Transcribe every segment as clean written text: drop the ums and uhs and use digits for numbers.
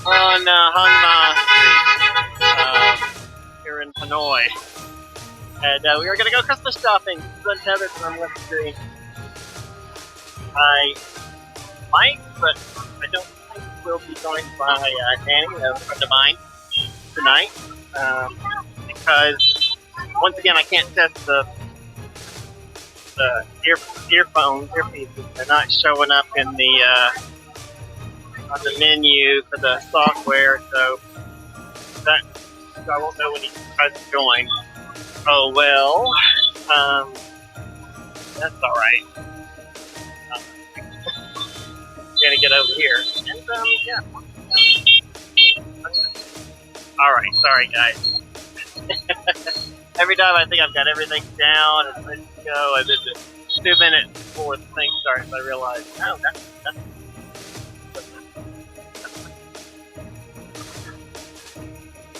on Hng M here in Hanoi. And we were going to go Christmas shopping. This is untethered from Livestream. I might, but I don't think we'll be joined by Danny, a friend of mine, tonight. Because, once again, I can't test the earpieces. They're not showing up in the on the menu for the software, so that I won't know when he tries to join. Oh well, that's all right. Gonna get over here, and yeah. All right, sorry guys. Every time I think I've got everything down and ready to go, I did it 2 minutes before the thing starts. I realized, oh, that's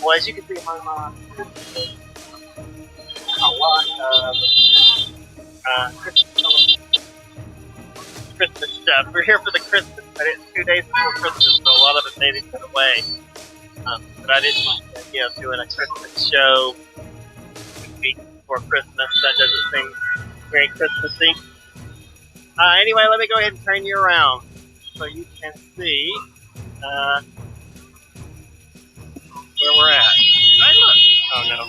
well, as you can see, my mom a lot of Christmas stuff. We're here for the Christmas, but it's 2 days before Christmas, so a lot of it maybe put away. But I didn't like the idea of doing a Christmas show a week before Christmas. That doesn't seem very Christmassy. Anyway, let me go ahead and turn you around so you can see where we're at. Right, look. Oh no.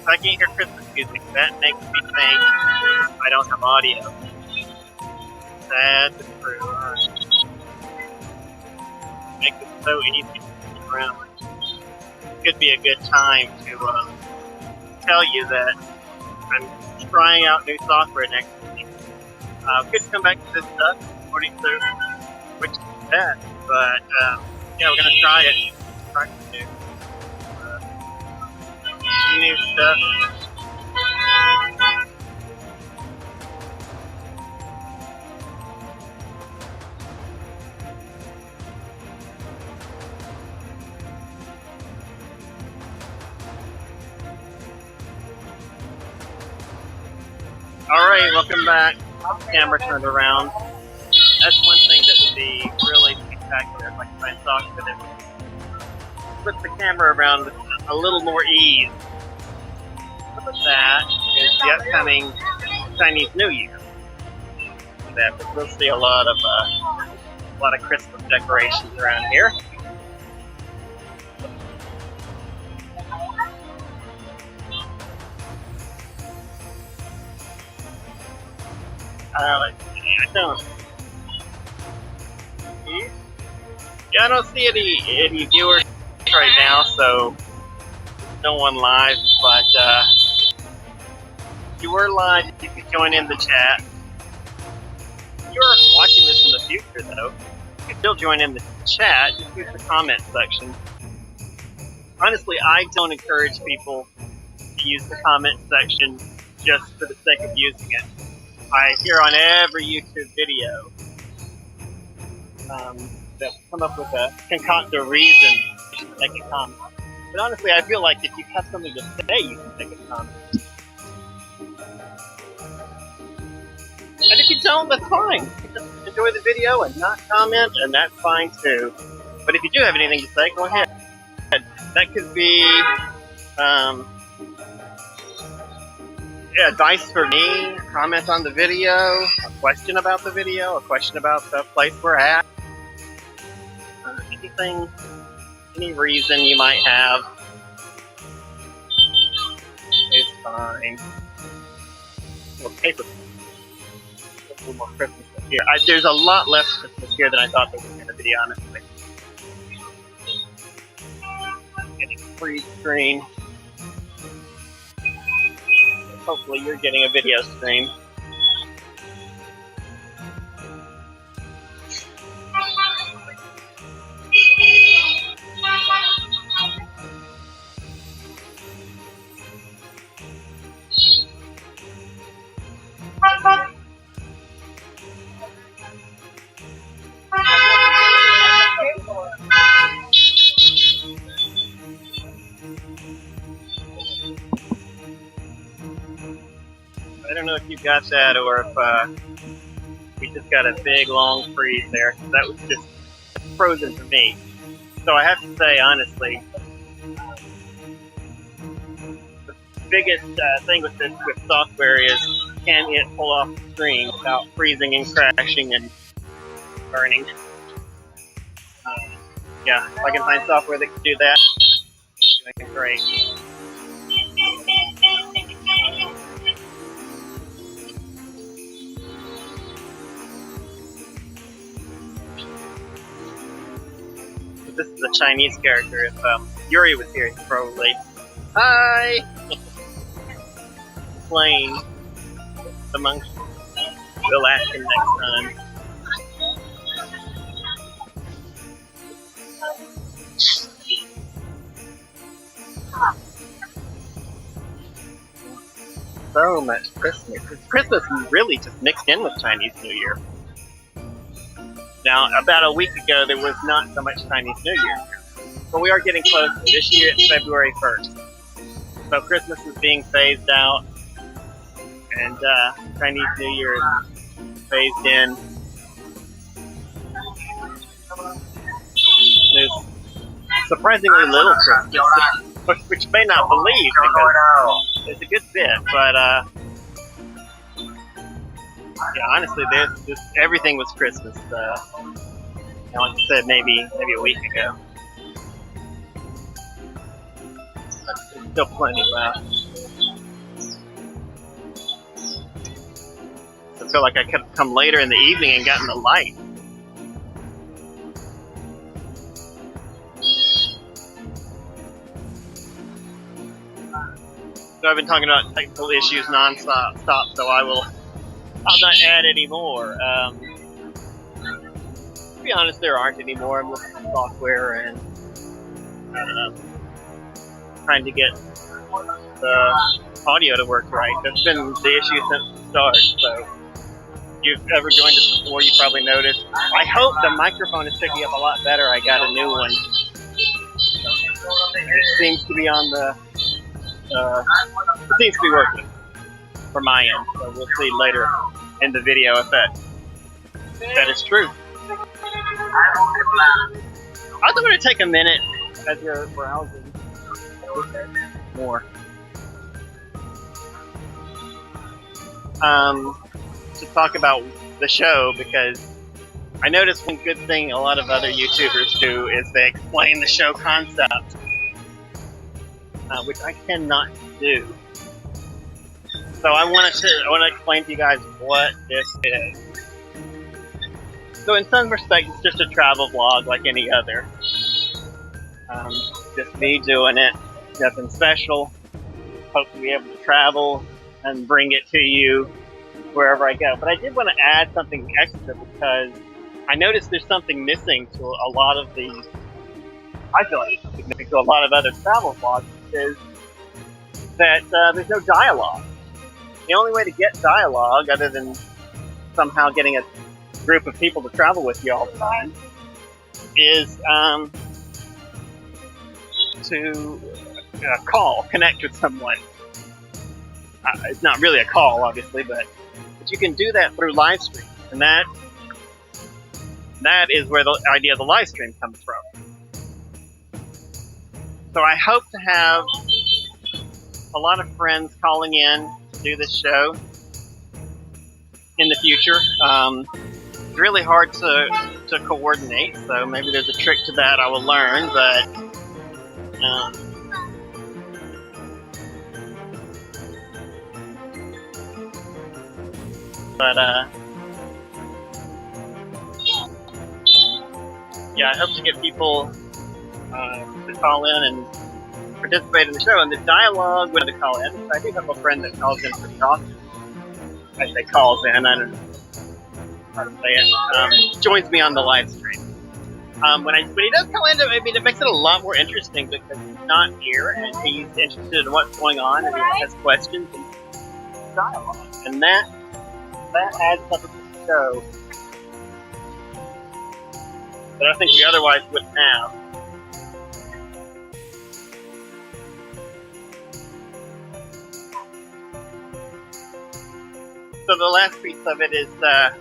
If I can't hear Christmas music, that makes me think I don't have audio. That's true. Alright. Makes it so easy to get around. Could be a good time to tell you that I'm trying out new software next week. Could come back to this stuff according to which is best, but yeah, we're gonna try it. Try some new stuff. Alright, welcome back. Camera turned around. That's one thing that would be really spectacular if I could find software that would put the camera around with a little more ease. But that is the upcoming Chinese New Year. We'll see a lot of Christmas decorations around here. Let's see, I don't see. Yeah, I don't see any viewers right now, so no one live, but if you were live, you could join in the chat. If you're watching this in the future, though, you can still join in the chat. Just use the comment section. Honestly, I don't encourage people to use the comment section just for the sake of using it. I hear on every YouTube video that come up with a concoct a reason to make a comment. But honestly, I feel like if you have something to say, you can make a comment. And if you don't, that's fine. You just enjoy the video and not comment, and that's fine too. But if you do have anything to say, go ahead. That could be advice for me, comment on the video, a question about the video, a question about the place we're at, anything, any reason you might have is fine. Well, paper. A little more Christmas here. There's a lot less Christmas here than I thought there was going to be, honestly. Getting a freeze screen. Hopefully you're getting a video stream. I don't know if you got that or if we just got a big long freeze there. That was just frozen for me. So I have to say, honestly, the biggest thing with this software is, can it pull off the screen without freezing and crashing and burning? Yeah, if I can find software that can do that, it's doing great. This is a Chinese character. If Yuri was here, he'd probably, hi, playing the monkey. We'll ask him next time. So much Christmas. Christmas really just mixed in with Chinese New Year. Now, about a week ago, there was not so much Chinese New Year. But we are getting close. This year, it's February 1st. So Christmas is being phased out. And Chinese New Year is phased in. There's surprisingly little Christmas, which you may not believe, because there's a good bit, but yeah, honestly, there's everything was Christmas. Like I said, maybe a week ago. But there's still plenty left. I feel like I could have come later in the evening and gotten the light. So I've been talking about technical issues non-stop, so I'll not add any more. To be honest, there aren't any more. I'm looking at software and trying to get the audio to work right. That's been the issue since the start. So if you've ever joined us before, you probably noticed. I hope the microphone is picking up a lot better. I got a new one. It seems to be on the. It seems to be working for my end, so we'll see later in the video if that is true. I was going to take a minute as you're browsing more to talk about the show, because I noticed one good thing a lot of other YouTubers do is they explain the show concept. Which I cannot do. So I want to explain to you guys what this is. So in some respects, it's just a travel vlog like any other. Just me doing it, nothing special. Hope to be able to travel and bring it to you wherever I go. But I did want to add something extra, because I noticed there's something missing to a lot of these. I feel like it's something missing to a lot of other travel vlogs. Is that there's no dialogue. The only way to get dialogue, other than somehow getting a group of people to travel with you all the time, is to connect with someone. It's not really a call, obviously, but you can do that through Livestream, and that is where the idea of the Livestream comes from. So I hope to have a lot of friends calling in to do this show in the future. It's really hard to coordinate, so maybe there's a trick to that I will learn, yeah, I hope to get people to call in and participate in the show, and the dialogue when they call in. I do have a friend that calls in pretty often. I say calls in, I don't know how to say it. Joins me on the live stream. When he does call in, it makes it a lot more interesting, because he's not here and he's interested in what's going on and he has questions and dialogue, and that adds something to the show that I think we otherwise wouldn't have. So the last piece of it is that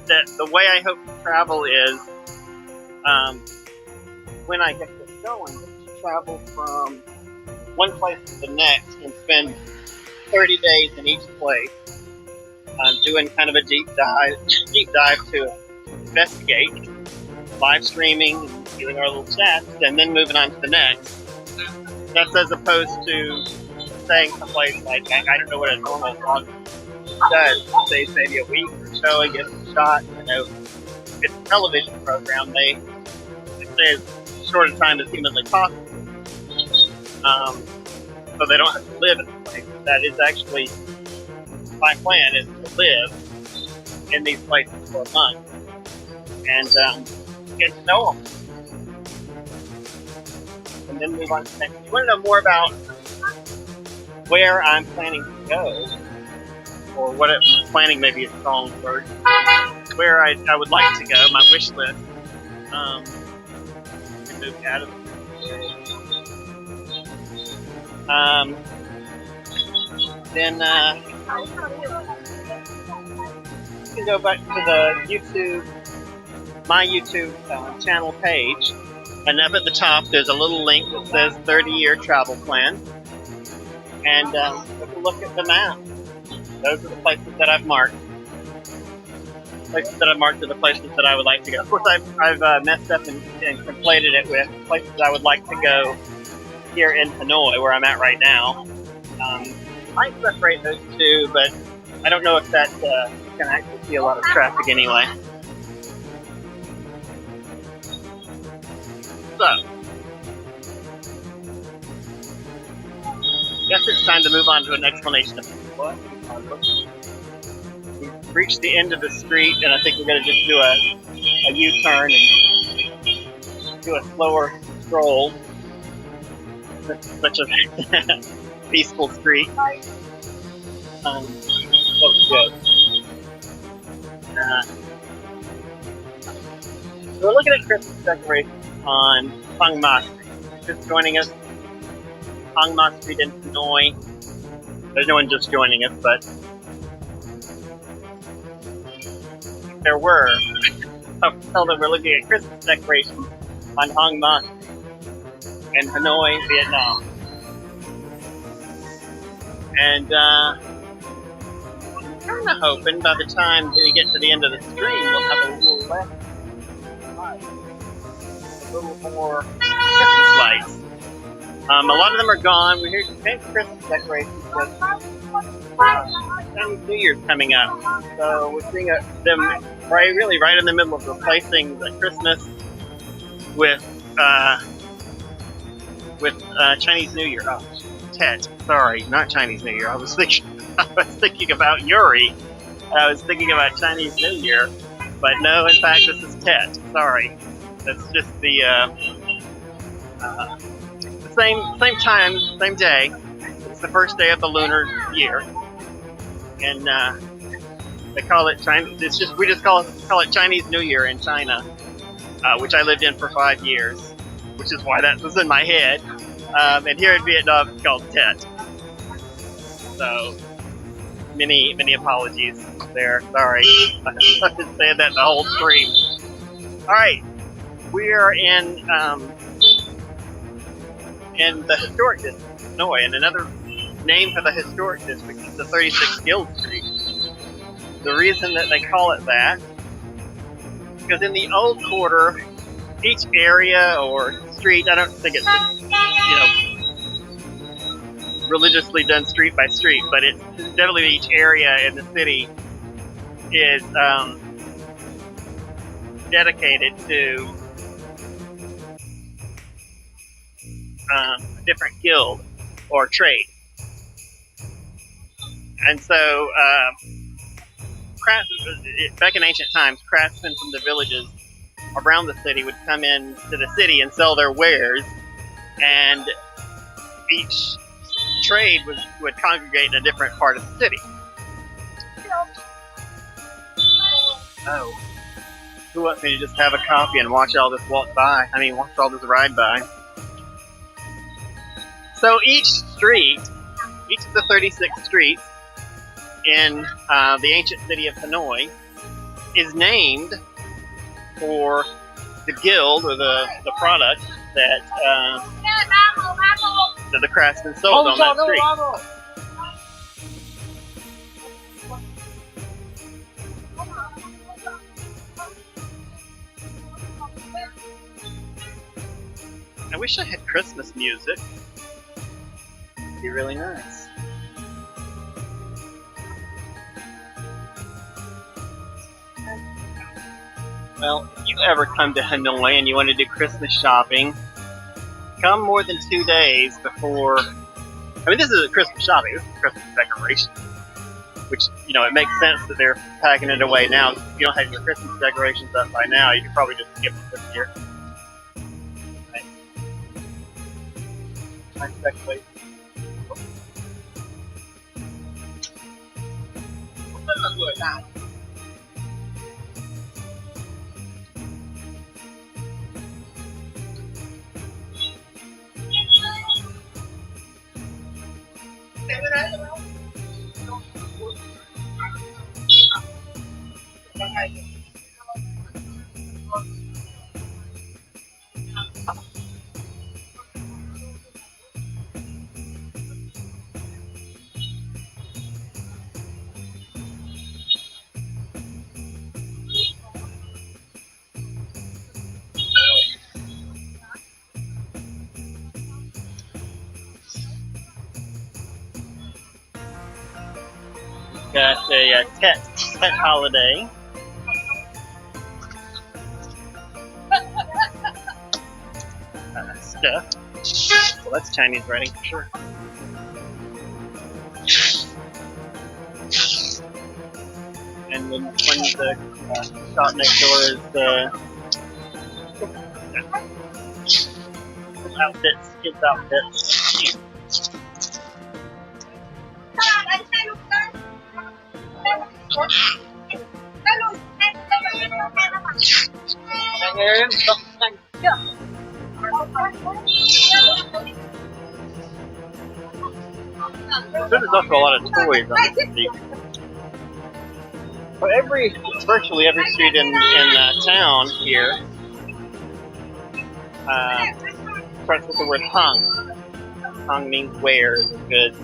the way I hope to travel is when I get this going, to travel from one place to the next and spend 30 days in each place, doing kind of a deep dive to investigate, live streaming, doing our little chats, and then moving on to the next. That's as opposed to staying someplace like, I don't know what a normal vlog does. Stays maybe a week or so and gets a shot. You know, it's a television program. They stay as short a time as humanly possible. So they don't have to live in the place. That is actually my plan, is to live in these places for a month and get to know them. And then move on to the next. You want to know more about where I'm planning to go, or what planning maybe is strong word, where I would like to go, my wish list, to move out of then you can go back to the my YouTube channel page, and up at the top there's a little link that says 30-year travel plan, and take a look at the map. Those are the places that I've marked. Places that I've marked are the places that I would like to go. Of course, I've messed up and conflated it with places I would like to go here in Hanoi, where I'm at right now. I might separate those two, but I don't know if that can actually see a lot of traffic anyway. So, guess it's time to move on to an explanation of what we've reached the end of the street, and I think we're going to just do a U-turn and do a slower stroll. Such a peaceful street. So good. So we're looking at Christmas decorations on Hng M. Just joining us, Hng M Street in Hanoi. There's no one just joining us, but there were. I'll tell them we're looking at Christmas decorations on Hng M in Hanoi, Vietnam. And I'm kind of hoping by the time we get to the end of the stream, we'll have a little less, a little more Christmas lights. A lot of them are gone. We're here to paint Christmas decorations, but Chinese New Year's coming up. So we're seeing them right in the middle of replacing the Christmas with Chinese New Year. Oh, Tet. Sorry, not Chinese New Year. I was thinking about Yuri. I was thinking about Chinese New Year, but no, in fact, this is Tet. Sorry, that's just the same time, same day. It's the first day of the lunar year, and they call it China. We just call it Chinese New Year in China, which I lived in for 5 years, which is why that was in my head. And here in Vietnam, it's called Tet. So, many apologies there. Sorry, I've been saying that the whole stream. All right, we are in the historic district of Hanoi, and another name for the historic district is the 36 Guild Street. The reason that they call it that, because in the old quarter, each area or street, I don't think it's religiously done street by street, but it's definitely each area in the city is dedicated to a different guild or trade. And so, back in ancient times, craftsmen from the villages around the city would come in to the city and sell their wares, and each trade would congregate in a different part of the city. Oh, who wants me to just have a coffee and watch all this watch all this ride by? So each of the 36 streets in the ancient city of Hanoi is named for the guild or the product that that the craftsman sold on that street. I wish I had Christmas music. It'd be really nice. Well, if you ever come to Hanoi and you want to do Christmas shopping, come more than 2 days before. I mean, this isn't Christmas shopping, this is Christmas decoration. Which, you know, it makes sense that they're packing it away now. If you don't have your Christmas decorations up by now, you could probably just skip it this year. Nice decoration. Got a Tet holiday. Stuff. Well, that's Chinese writing for sure. And then when the shop next door is outfits, kids' outfits. There's also a lot of toys on the street. So virtually every street in town here starts with the word Hng. Hng means wares or goods.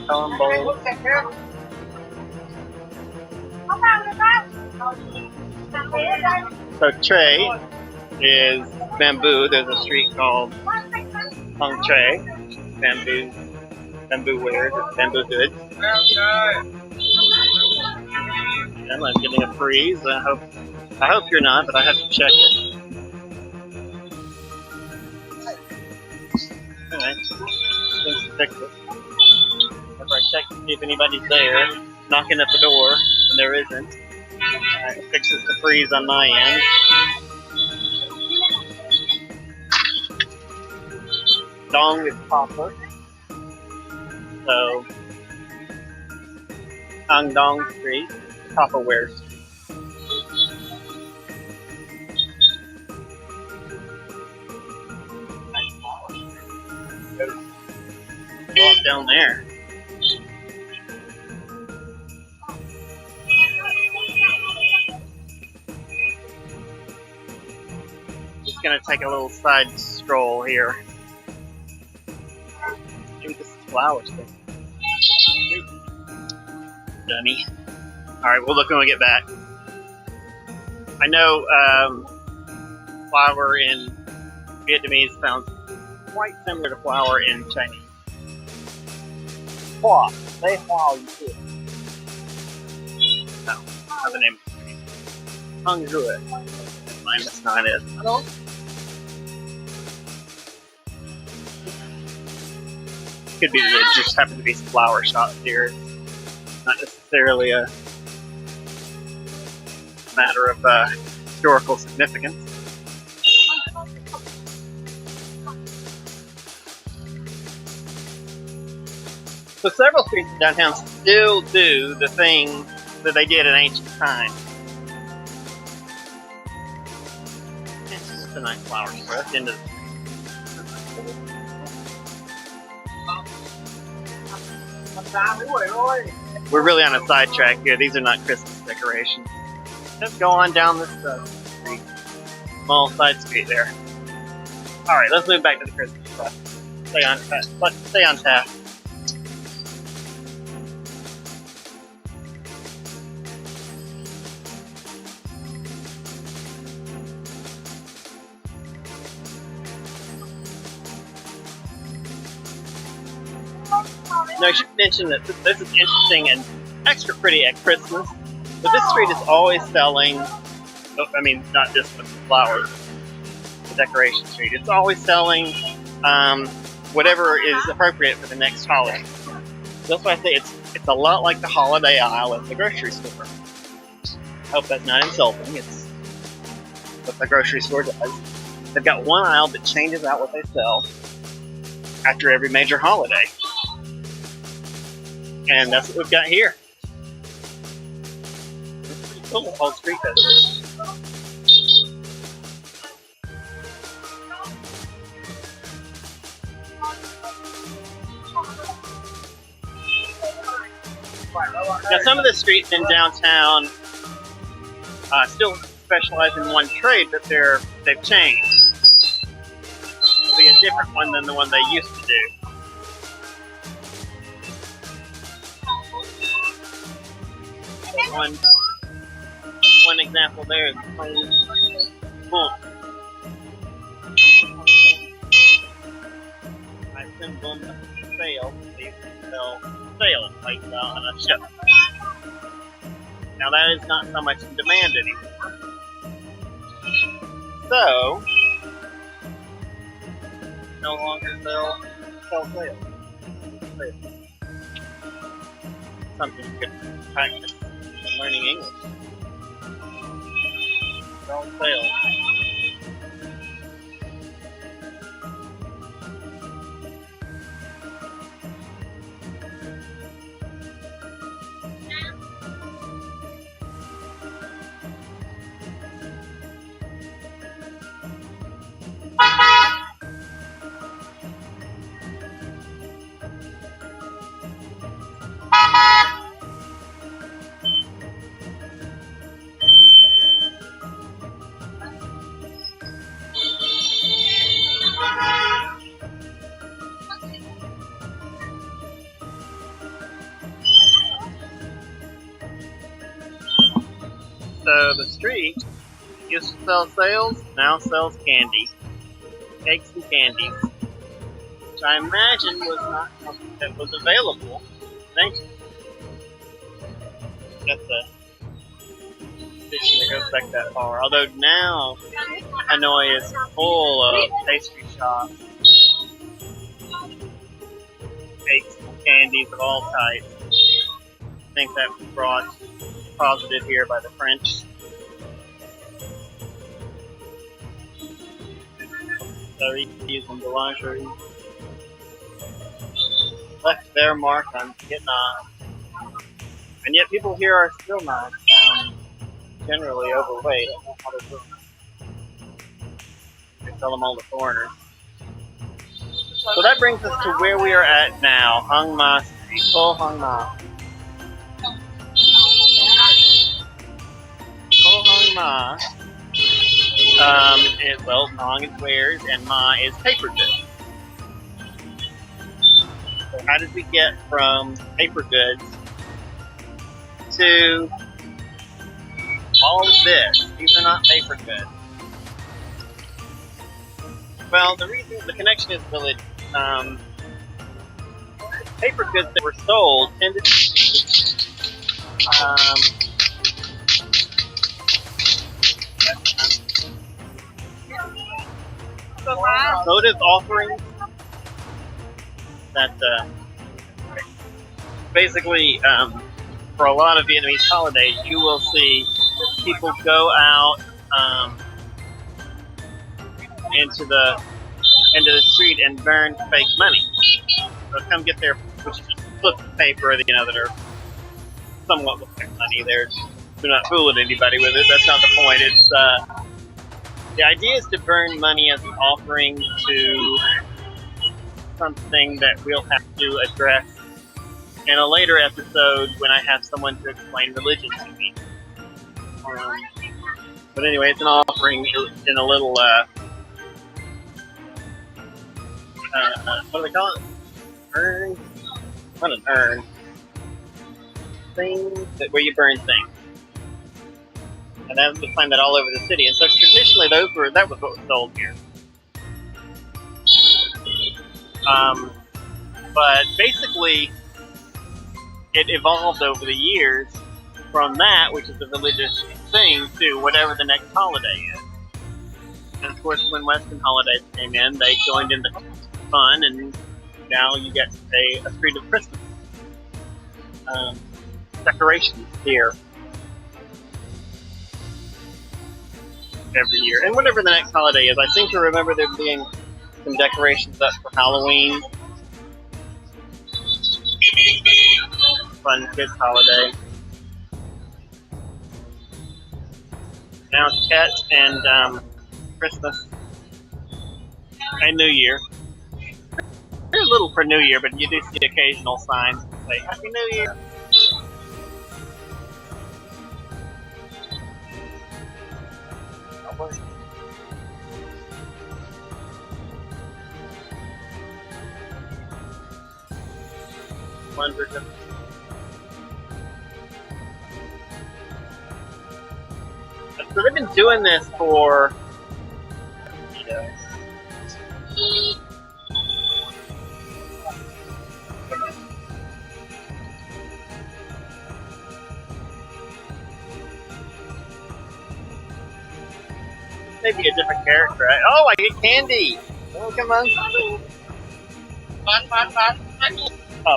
Bowls. So tray is bamboo. There's a street called Hng Tray. Bamboo wares, bamboo goods. And I'm getting a freeze. I hope you're not, but I have to check it. Alright, things to fix it. After I check to see if anybody's there, knocking at the door, and there isn't. It fixes the freeze on my end. Dong is copper. So, Hng Dong Street, Copperware Street. Go up down there. Just gonna take a little side stroll here. Maybe this is flowers thing. Dummy. Alright, we'll look when we get back. I know flower in Vietnamese sounds quite similar to flower in Chinese. Hoa. Say hoa, you too. No, not the name. Hung Rue. Mine, that's not it. Hello? Could be that it just happens to be some flower shops here. Not necessarily a matter of historical significance. So several streets in downtown still do the thing that they did in ancient times. It's just a nice flower store at the end of the street. we're really on a sidetrack here. These are not Christmas decorations. Let's go on down this street. Small side street there. Alright, let's move back to the Christmas stuff. Stay on task. Now I should mention that this is interesting and extra pretty at Christmas, but this street is always selling, I mean not just the flowers, the decoration street, it's always selling whatever is appropriate for the next holiday. That's why I say it's a lot like the holiday aisle at the grocery store. I hope that's not insulting, it's what the grocery store does. They've got one aisle that changes out what they sell after every major holiday. And that's what we've got here. It's pretty cool, the whole street does this. Now some of the streets in downtown still specialize in one trade, but they've changed. It'll be a different one than the one they used to do. One example there is boom. I assume boom sale. They sell sales like on a ship. Now that is not so much in demand anymore. So no longer sell sales. Something you could practice when learning English. Sell sales. So the street used to sell sales, now sells candy, cakes and candies, which I imagine was not something that was available. Thanks. Got the station that goes back that far. Although now Hanoi is full of pastry shops, cakes and candies of all types. I think that was deposited here by the French. Cerise and boulangerie left their mark on Vietnam, and yet people here are still not generally overweight. They sell them all to foreigners. So that brings us to where we are at now, Hng Ma Street, Hng Ma. Hng Ma well, Hong is wares and Ma is paper goods. So how did we get from paper goods to all of this? These are not paper goods. Well, the connection is really paper goods that were sold tended to votive offerings that basically for a lot of Vietnamese holidays you will see people go out into the street and burn fake money. So come get their, which is just flips of paper, that are somewhat with fake money. They're not fooling anybody with it. That's not the point. It's the idea is to burn money as an offering to something that we'll have to address in a later episode when I have someone to explain religion to me. But anyway, it's an offering in a little, what do they call it? Urn? Not an urn. Thing where you burn things. And that was find that all over the city. And so traditionally that was what was sold here. But basically it evolved over the years from that, which is a religious thing, to whatever the next holiday is. And of course when Western holidays came in, they joined in the fun, and now you get a street of Christmas decorations here every year. And whatever the next holiday is, I seem to remember there being some decorations up for Halloween. Fun kids holiday. Now Tet and Christmas and New Year. They're a little for New Year, but you do see occasional signs that say Happy New Year. Wonderful. So they've been doing this for maybe a different character. Oh, I get candy! Oh, come on.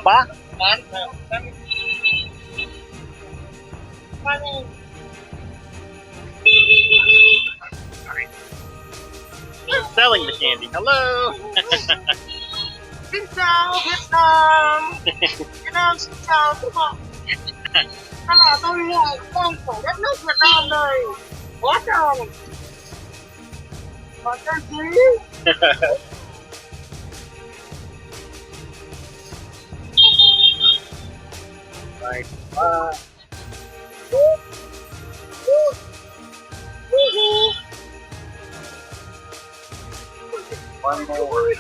Ba? Selling the candy. Hello! Xin chào Việt Nam. Việt Nam xin chào các bạn. Đây là tôi là con của đất nước Việt Nam đây. Quá trời. Và trang trí. Right. One more.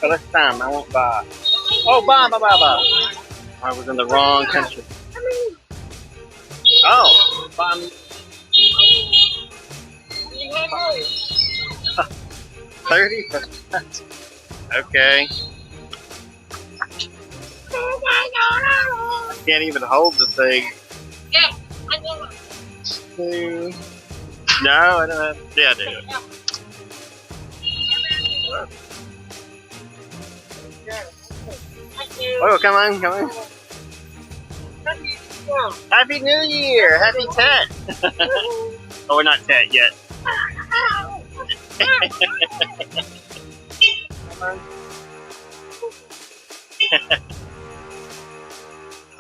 For this time, I won't buy. Oh, buy. I was in the wrong country. Oh, buy. 30%. Okay. I can't even hold the thing. Yeah, I know. No, I don't have. Yeah, I do. Oh, come on. Happy New Year! Happy Tet! Oh, we're not Tet yet.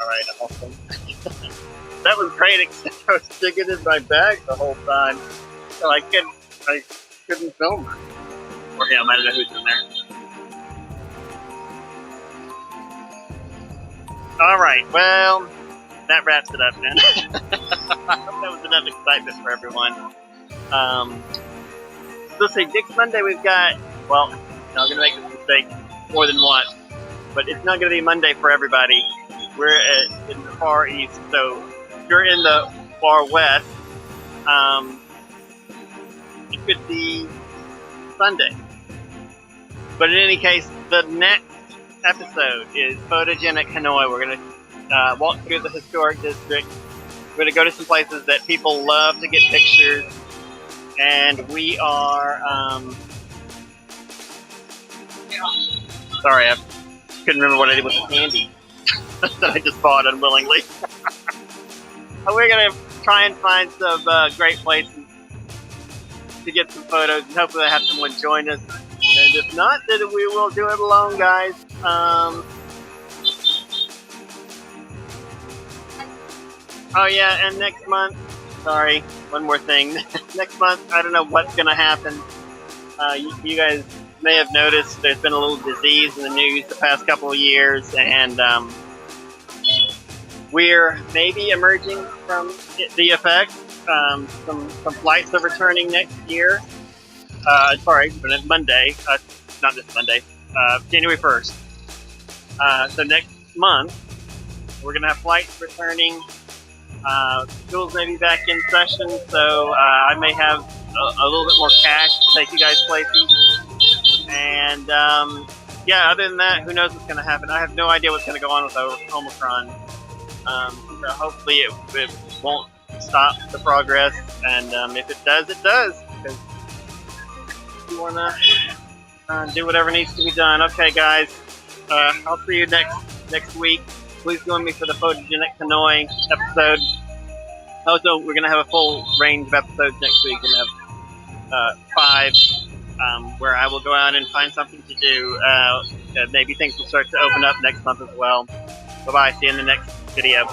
Alright, awesome. That was great, except I was sticking in my bag the whole time. So I couldn't film her. Or him, I don't know who's in there. Alright, well, that wraps it up then. I hope that was enough excitement for everyone. Let's see, next Monday we've got, well, I'm going to make this mistake more than once, but it's not going to be Monday for everybody. We're in the far east, so if you're in the far west, it could be Sunday. But in any case, the next episode is Photogenic Hanoi. We're going to walk through the historic district. We're going to go to some places that people love to get pictures. And we are, sorry, I couldn't remember what I did with the candy that I just bought unwillingly. We're going to try and find some great places to get some photos, and hopefully I'll have someone join us. And if not, then we will do it alone, guys. Oh yeah, and next month sorry, one more thing. Next month, I don't know what's going to happen. You guys may have noticed there's been a little disease in the news the past couple of years, and we're maybe emerging from the effects. Some flights are returning next year. Sorry, Monday, not this Monday, January 1st. So next month, we're going to have flights returning. Schools may be back in session, so I may have a little bit more cash to take you guys places. And yeah, other than that, who knows what's going to happen? I have no idea what's going to go on with Omicron. So hopefully it won't stop the progress, and if it does, it does. Because you want to do whatever needs to be done. Okay, guys, I'll see you next week. Please join me for the photogenic Hanoi episode. Also, we're going to have a full range of episodes next week. We're going to have 5 where I will go out and find something to do. Maybe things will start to open up next month as well. Bye-bye. See you in the next video.